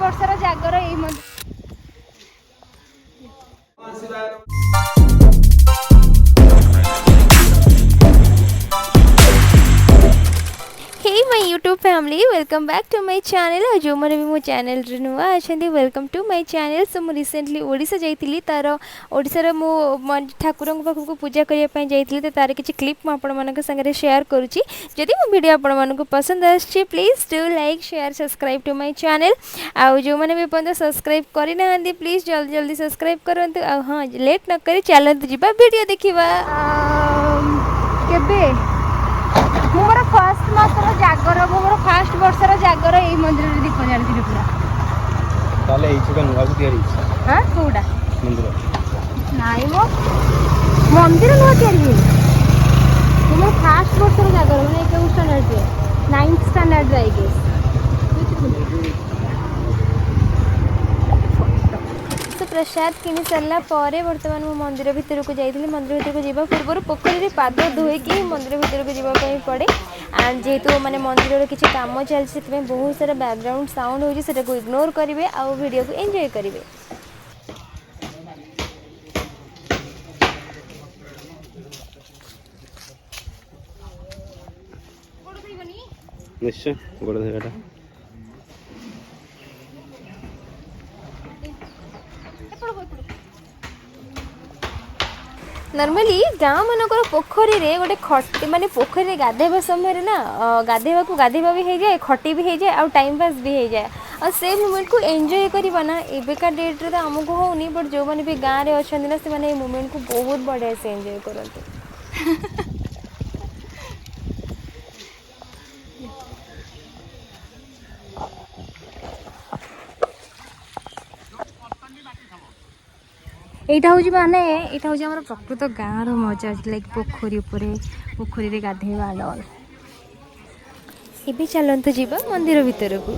ବର୍ଷର ଜାଗର ଏଇ ମନ୍ଦିର। Hey my YouTube family, welcome back to my channel। और जो मैंने भी मो चैनल रे नुआ अछंती वेलकम टू माय चैनल। सो मु रिसेंटली ओडिशा जाइतिली, तार ओडिशा मु ठाकुर पाखक पूजा करने जाइतिली, तो तार किछि क्लिप मु आपण मानक संगे शेयर करूची। जदि मो वीडियो आपण मानक पसंद आछि please do like share subscribe to my channel. आ जो मैंने भी पन सब्सक्राइब करि नाहंती प्लीज जल्दी जल्दी सब्सक्राइब करंतु। आ हां लेट न करी चलंतु जिबा वीडियो देखिबा। केबे मोर फर्स्ट मासर जागर, मोर फर्स्ट वर्षर जागर एई मंदिर रे दीप जालती पूरा। ताले एई छका नुवा तयारी हां कोडा मंदिर नाइ मो मंदिर नुवा तयारी मोर फर्स्ट वर्षर जागर माने एक स्टैंडर्ड रे 9th स्टैंडर्ड रे आई गेस। तो प्रसाद किनी सरला पारे वर्तमान मो मंदिर भितर को जाइथिली। मंदिर भितर को जीवा पूर्व पोखरी रे पाद धोईकी मंदिर भितर को जीवा पई पड़े। एंड जेहेतु माने मंदिर किसी काम चलती से बहुत सारा बैकग्राउंड साउंड होची, सेटा को इग्नोर करिवे आ वीडियो को एंजॉय करिवे। निश्चय गोड़ धराटा नॉर्मली गाँव मानकर पोखरी रे गोटे खटी माने पोखरी गाधेबा समय ना गाधेबा भी हो जाए, खटी भी हो जाए और टाइम पास भी हो जाए। और से मोमेंट को एंजॉय करबा ना एबेका डेट रे तो हमको होनी, बट जो माने भी गाँव रे अछन ना से माने मोमेंट को बहुत बढ़िया से एंजॉय करते। এইটা হচ্ছে মানে এটা হচ্ছে আমার প্রকৃত গাঁর মজা, লাইক পোখরী গাধেଇବା ডল। ଏବେ ଚାଲନ୍ତୁ ଯିବା ମନ୍ଦିର ଭିତରକୁ।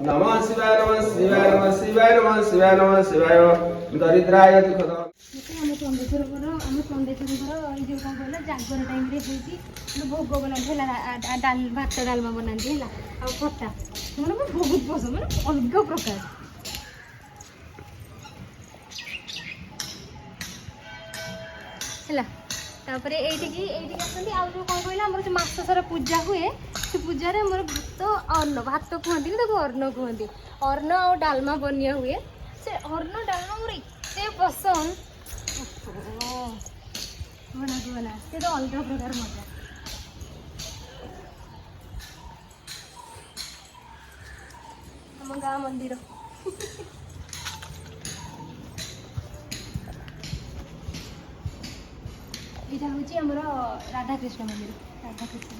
नमः शिवाय नमः शिवाय नमः शिवाय नमः शिवाय नमः शिवाय दरिद्राय दुःखद जागर टाइम भोग बना भात डालमा बनाती है खटा मैंने बहुत पसंद मैंने अलग प्रकार। है तापर ये आसती आउ जो कौन कहला आम मस सारा पूजा हुए, से पूजा मोर भात अन्न भात कहती अन्न कहती अन्न आ डालमा बनिया हुए। से अन्न डालमा मोर एते पसंद बना से तो अलग प्रकार मजा। हम गाँ मंदिर यहाँ हूँ आमर राधाकृष्ण मंदिर। राधाकृष्ण